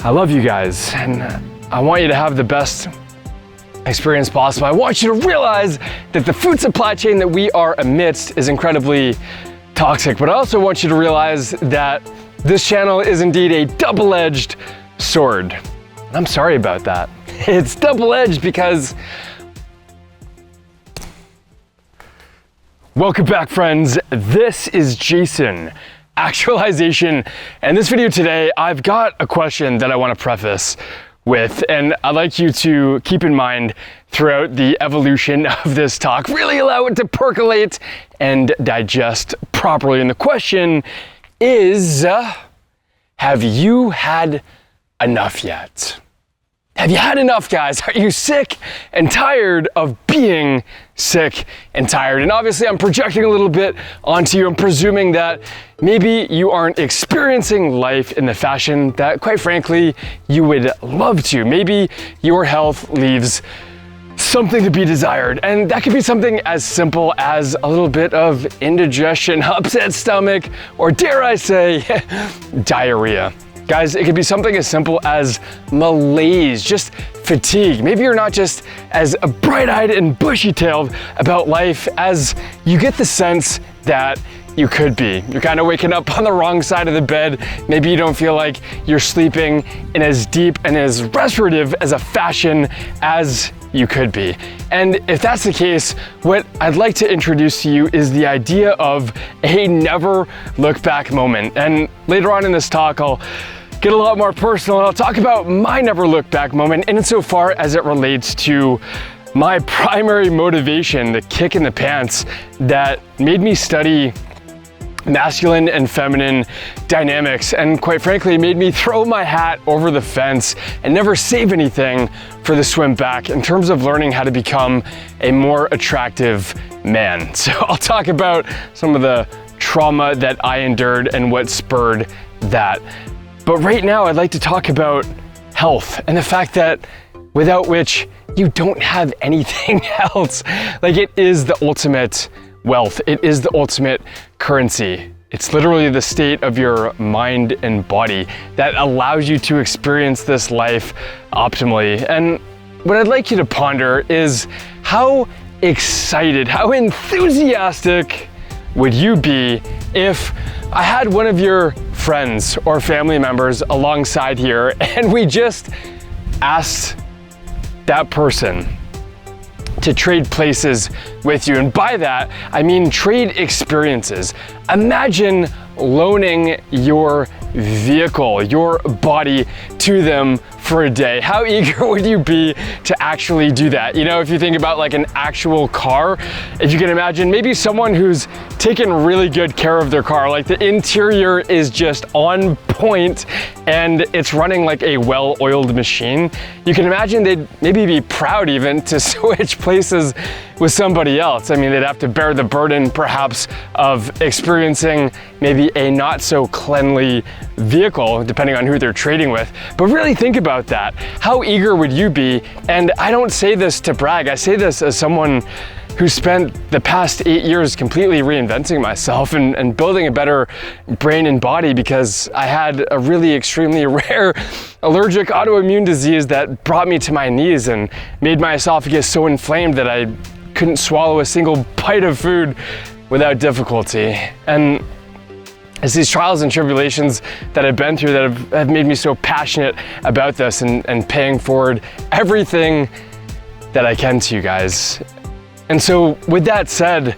I love you guys, and I want you to have the best experience possible. I want you to realize that the food supply chain that we are amidst is incredibly toxic, but I also want you to realize that this channel is indeed a double-edged sword. And I'm sorry about that. It's double-edged because... Welcome back, friends. This is Jason, Actualization. And this video today, I've got a question that I want to preface with, and I'd like you to keep in mind throughout the evolution of this talk, really allow it to percolate and digest properly. And the question is, have you had enough yet? Have you had enough, guys? Are you sick and tired of being sick and tired? And obviously I'm projecting a little bit onto you. I'm presuming that maybe you aren't experiencing life in the fashion that, quite frankly, you would love to. Maybe your health leaves something to be desired. And that could be something as simple as a little bit of indigestion, upset stomach, or dare I say, diarrhea. Guys, it could be something as simple as malaise, just fatigue. Maybe you're not just as bright-eyed and bushy-tailed about life as you get the sense that you could be. You're kind of waking up on the wrong side of the bed. Maybe you don't feel like you're sleeping in as deep and as restorative as a fashion as you could be. And if that's the case, what I'd like to introduce to you is the idea of a never look back moment. And later on in this talk, I'll get a lot more personal and I'll talk about my never look back moment insofar as it relates to my primary motivation, the kick in the pants that made me study masculine and feminine dynamics, and quite frankly made me throw my hat over the fence and never save anything for the swim back in terms of learning how to become a more attractive man. So I'll talk about some of the trauma that I endured and what spurred that. But right now I'd like to talk about health and the fact that without which you don't have anything else. Like, it is the ultimate wealth. It is the ultimate currency. It's literally the state of your mind and body that allows you to experience this life optimally. And what I'd like you to ponder is how excited, how enthusiastic would you be if I had one of your friends or family members alongside here and we just asked that person to trade places with you. And by that, I mean trade experiences. Imagine loaning your vehicle, your body to them for a day. How eager would you be to actually do that? You know, if you think about like an actual car, if you can imagine maybe someone who's taken really good care of their car, like the interior is just on point and it's running like a well-oiled machine. You can imagine they'd maybe be proud even to switch places with somebody else. I mean, they'd have to bear the burden perhaps of experiencing maybe a not so cleanly vehicle, depending on who they're trading with. But really think about that. How eager would you be? And I don't say this to brag. I say this as someone who spent the past 8 years completely reinventing myself and building a better brain and body because I had a really extremely rare allergic autoimmune disease that brought me to my knees and made my esophagus so inflamed that I couldn't swallow a single bite of food without difficulty. And it's these trials and tribulations that I've been through that have made me so passionate about this and paying forward everything that I can to you guys. And so with that said,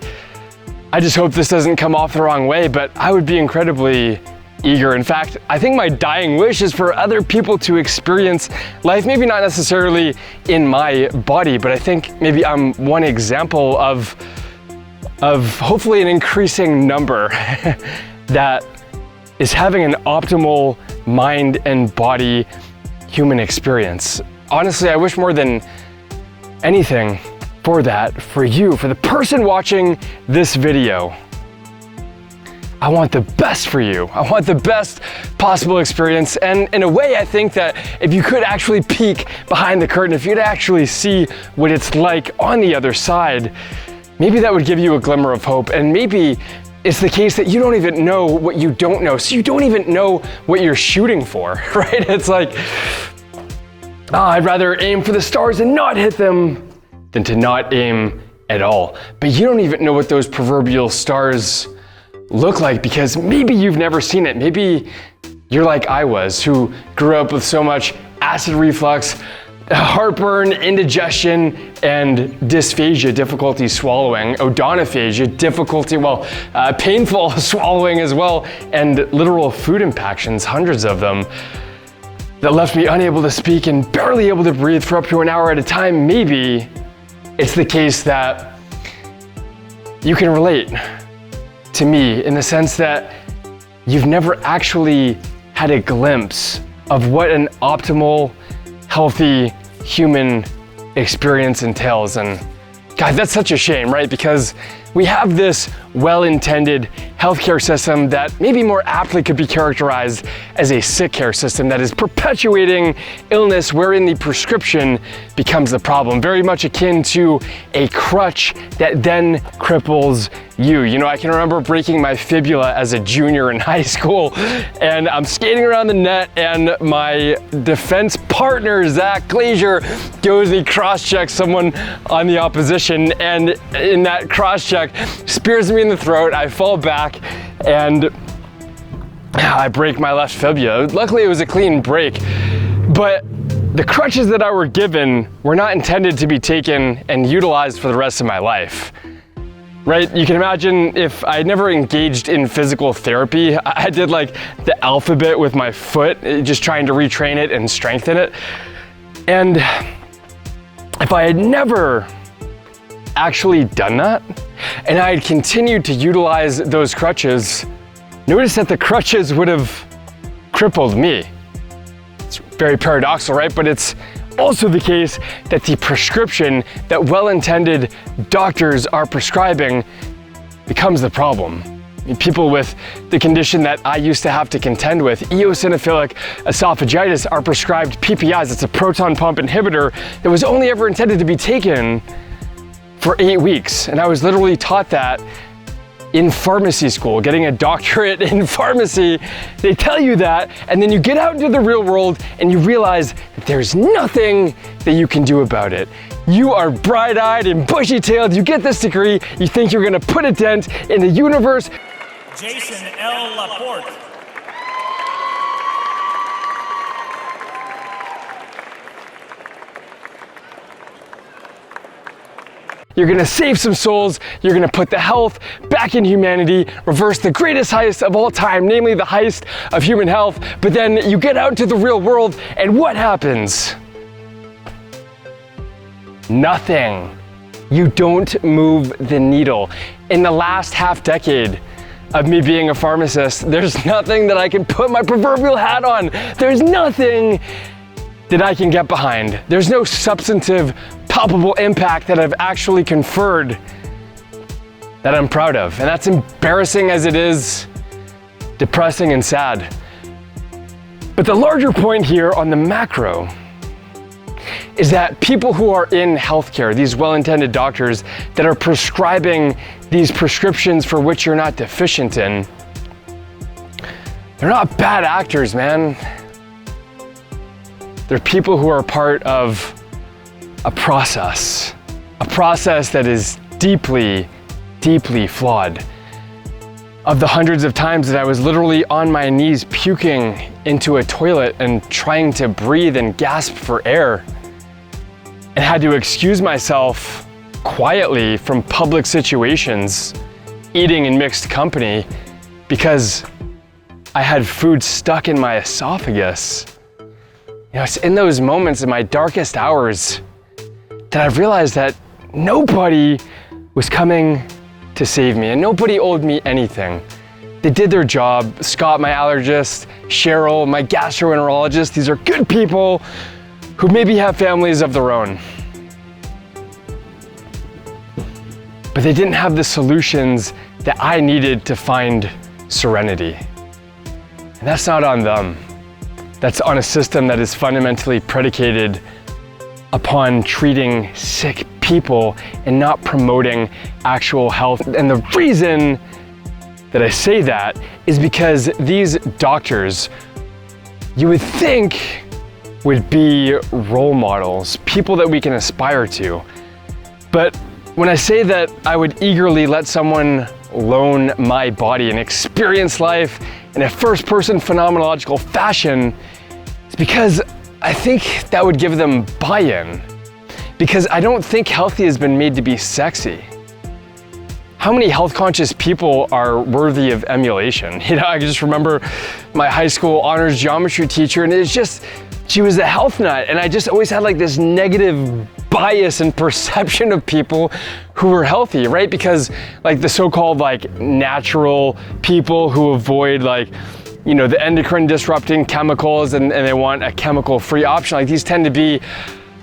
I just hope this doesn't come off the wrong way, but I would be incredibly eager. In fact, I think my dying wish is for other people to experience life, maybe not necessarily in my body, but I think maybe I'm one example of hopefully an increasing number that is having an optimal mind and body human experience. Honestly, I wish more than anything for that, for you, for the person watching this video. I want the best for you. I want the best possible experience. And in a way, I think that if you could actually peek behind the curtain, if you could actually see what it's like on the other side, maybe that would give you a glimmer of hope. And maybe it's the case that you don't even know what you don't know. So you don't even know what you're shooting for, right? It's like, I'd rather aim for the stars and not hit them than to not aim at all. But you don't even know what those proverbial stars look like because maybe you've never seen it. Maybe you're like I was, who grew up with so much acid reflux, heartburn, indigestion, and dysphagia, difficulty swallowing, odonophagia, difficulty, painful swallowing as well, and literal food impactions, hundreds of them, that left me unable to speak and barely able to breathe for up to an hour at a time. Maybe it's the case that you can relate to me in the sense that you've never actually had a glimpse of what an optimal, healthy human experience entails. And God, that's such a shame, right? Because we have this well-intended healthcare system that maybe more aptly could be characterized as a sick care system that is perpetuating illness wherein the prescription becomes the problem, very much akin to a crutch that then cripples you. You know, I can remember breaking my fibula as a junior in high school, and I'm skating around the net and my defense partner, Zach Glazier, goes and cross-checks someone on the opposition, and in that cross-check, spears me in the throat. I fall back and I break my left fibula. Luckily, it was a clean break, but the crutches that I were given were not intended to be taken and utilized for the rest of my life. Right? You can imagine if I never engaged in physical therapy, I did like the alphabet with my foot, just trying to retrain it and strengthen it. And if I had never actually done that, and I had continued to utilize those crutches, notice that the crutches would have crippled me. It's very paradoxical, right? But it's also the case that the prescription that well-intended doctors are prescribing becomes the problem. I mean, people with the condition that I used to have to contend with, eosinophilic esophagitis, are prescribed PPIs. It's a proton pump inhibitor that was only ever intended to be taken for 8 weeks. And I was literally taught that in pharmacy school, getting a doctorate in pharmacy. They tell you that, and then you get out into the real world and you realize that there's nothing that you can do about it. You are bright-eyed and bushy-tailed, you get this degree, you think you're gonna put a dent in the universe. Jason L. Laporte. You're gonna save some souls, you're gonna put the health back in humanity, reverse the greatest heist of all time, namely the heist of human health, but then you get out to the real world, and what happens? Nothing. You don't move the needle. In the last half decade of me being a pharmacist, there's nothing that I can put my proverbial hat on. There's nothing that I can get behind. There's no substantive, palpable impact that I've actually conferred that I'm proud of. And that's embarrassing as it is depressing and sad. But the larger point here on the macro is that people who are in healthcare, these well-intended doctors that are prescribing these prescriptions for which you're not deficient in, they're not bad actors, man. They're people who are part of a process that is deeply, deeply flawed. Of the hundreds of times that I was literally on my knees puking into a toilet and trying to breathe and gasp for air, and had to excuse myself quietly from public situations, eating in mixed company, because I had food stuck in my esophagus. You know, it's in those moments, in my darkest hours, that I've realized that nobody was coming to save me and nobody owed me anything. They did their job. Scott, my allergist, Cheryl, my gastroenterologist, these are good people who maybe have families of their own. But they didn't have the solutions that I needed to find serenity. And that's not on them. That's on a system that is fundamentally predicated upon treating sick people and not promoting actual health. And the reason that I say that is because these doctors, you would think, would be role models, people that we can aspire to. But when I say that I would eagerly let someone loan my body and experience life in a first-person phenomenological fashion, it's because I think that would give them buy-in. Because I don't think healthy has been made to be sexy. How many health-conscious people are worthy of emulation? You know, I just remember my high school honors geometry teacher, and it's just, she was a health nut, and I just always had like this negative bias and perception of people who were healthy, right? Because like the so-called like natural people who avoid like, you know, the endocrine disrupting chemicals and they want a chemical-free option, like these tend to be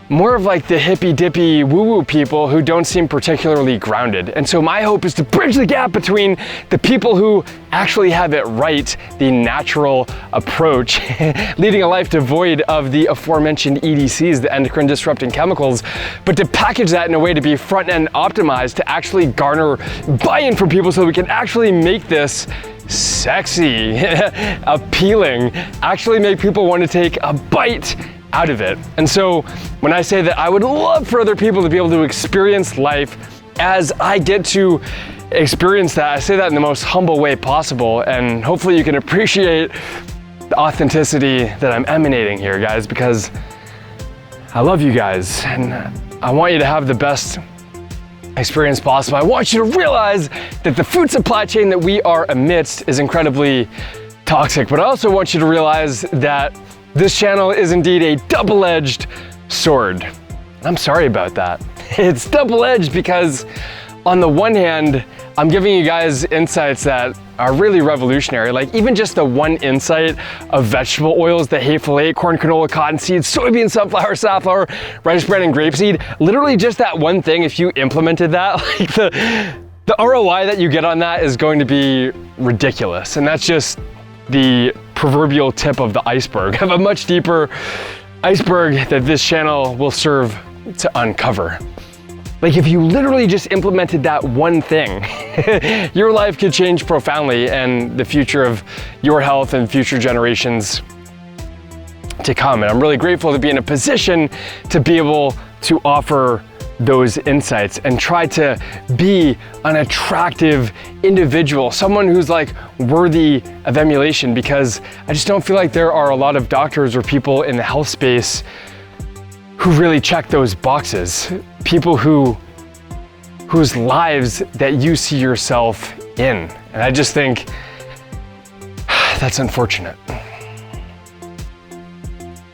more of like the hippy-dippy woo-woo people who don't seem particularly grounded. And so my hope is to bridge the gap between the people who actually have it right, the natural approach, leading a life devoid of the aforementioned EDCs, the endocrine disrupting chemicals, but to package that in a way to be front-end optimized to actually garner buy-in from people so we can actually make this sexy, appealing, actually make people want to take a bite out of it. And so when I say that I would love for other people to be able to experience life as I get to experience that, I say that in the most humble way possible, and hopefully you can appreciate the authenticity that I'm emanating here, guys, because I love you guys and I want you to have the best experience possible. I want you to realize that the food supply chain that we are amidst is incredibly toxic, but I also want you to realize that this channel is indeed a double-edged sword. I'm sorry about that. It's double-edged because on the one hand, I'm giving you guys insights that are really revolutionary. Like even just the one insight of vegetable oils, the hateful eight, corn, canola, cottonseed, soybean, sunflower, safflower, rice bran, and grapeseed. Literally just that one thing, if you implemented that, like the ROI that you get on that is going to be ridiculous. And that's just the proverbial tip of the iceberg, of a much deeper iceberg that this channel will serve to uncover. Like if you literally just implemented that one thing, your life could change profoundly and the future of your health and future generations to come. And I'm really grateful to be in a position to be able to offer those insights and try to be an attractive individual, someone who's like worthy of emulation, because I just don't feel like there are a lot of doctors or people in the health space who really check those boxes. People whose lives that you see yourself in. And I just think that's unfortunate.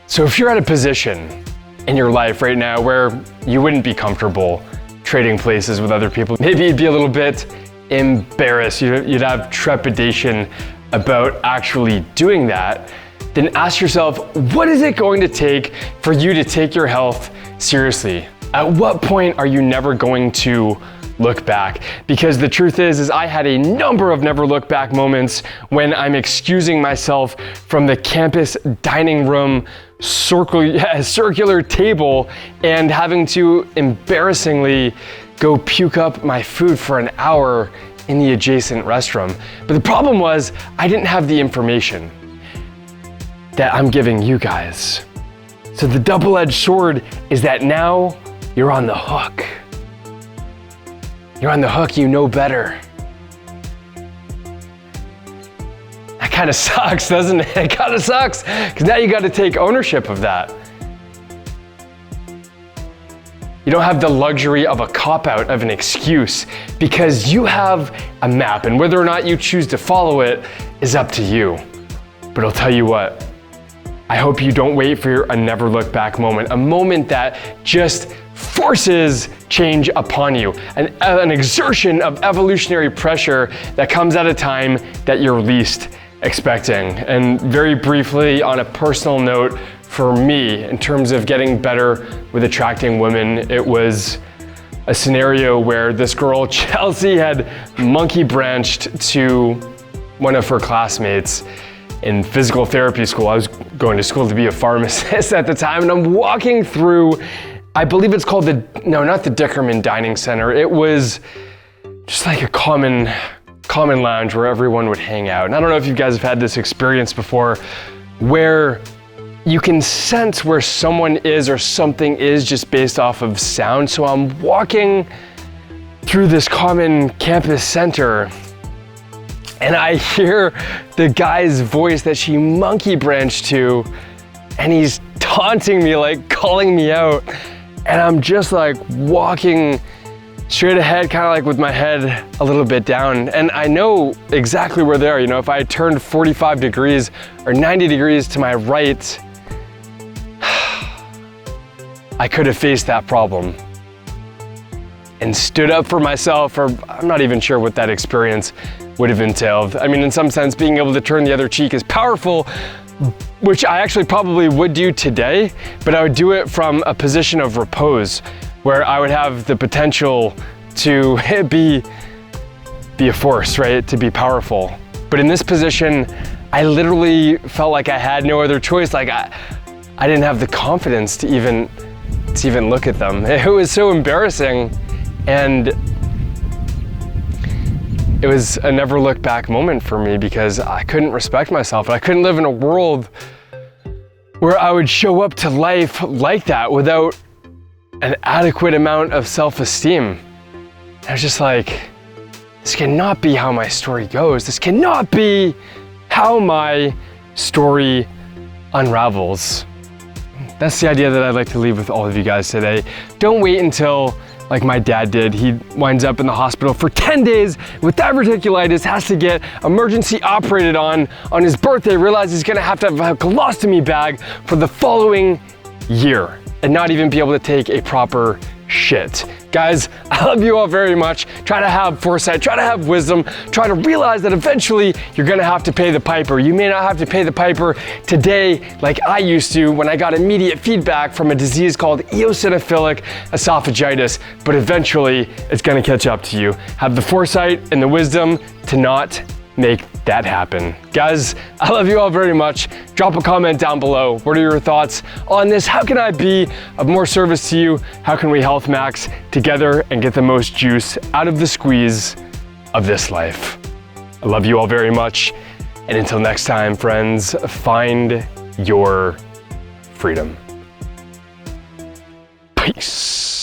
So if you're at a position in your life right now where you wouldn't be comfortable trading places with other people, maybe you'd be a little bit embarrassed, you'd have trepidation about actually doing that, then ask yourself, what is it going to take for you to take your health seriously? At what point are you never going to look back? Because the truth is I had a number of never look back moments when I'm excusing myself from the campus dining room circular table and having to embarrassingly go puke up my food for an hour in the adjacent restroom. But the problem was I didn't have the information that I'm giving you guys. So the double-edged sword is that now you're on the hook. You're on the hook, you know better. That kind of sucks, doesn't it? It kind of sucks, because now you got to take ownership of that. You don't have the luxury of a cop-out, of an excuse, because you have a map, and whether or not you choose to follow it is up to you. But I'll tell you what, I hope you don't wait for a never look back moment, a moment that just forces change upon you, an exertion of evolutionary pressure that comes at a time that you're least expecting. And very briefly, on a personal note, for me, in terms of getting better with attracting women, it was a scenario where this girl, Chelsea, had monkey branched to one of her classmates in physical therapy school. I was going to school to be a pharmacist at the time, and I'm walking through, I believe it's called not the Dickerman Dining Center. It was just like a common common lounge where everyone would hang out. And I don't know if you guys have had this experience before where you can sense where someone is or something is just based off of sound. So I'm walking through this common campus center and I hear the guy's voice that she monkey branched to, and he's taunting me, like calling me out. And I'm just like walking straight ahead, kind of like with my head a little bit down. And I know exactly where they are. You know, if I turned 45 degrees or 90 degrees to my right, I could have faced that problem and stood up for myself, or I'm not even sure what that experience would have entailed. I mean, in some sense, being able to turn the other cheek is powerful, which I actually probably would do today, but I would do it from a position of repose where I would have the potential to be a force, right? To be powerful. But in this position, I literally felt like I had no other choice. Like I didn't have the confidence to even look at them. It was so embarrassing, and it was a never look back moment for me because I couldn't respect myself. I couldn't live in a world where I would show up to life like that without an adequate amount of self-esteem. I was just like, this cannot be how my story goes. This cannot be how my story unravels. That's the idea that I'd like to leave with all of you guys today. Don't wait until, like my dad did, he winds up in the hospital for 10 days with diverticulitis, has to get emergency operated on his birthday, realizes he's gonna have to have a colostomy bag for the following year and not even be able to take a proper shit. Guys, I love you all very much. Try to have foresight, try to have wisdom, try to realize that eventually you're gonna have to pay the piper. You may not have to pay the piper today like I used to when I got immediate feedback from a disease called eosinophilic esophagitis, but eventually it's gonna catch up to you. Have the foresight and the wisdom to not make that happen. Guys, I love you all very much. Drop a comment down below. What are your thoughts on this? How can I be of more service to you? How can we health max together and get the most juice out of the squeeze of this life? I love you all very much. And until next time, friends, find your freedom. Peace.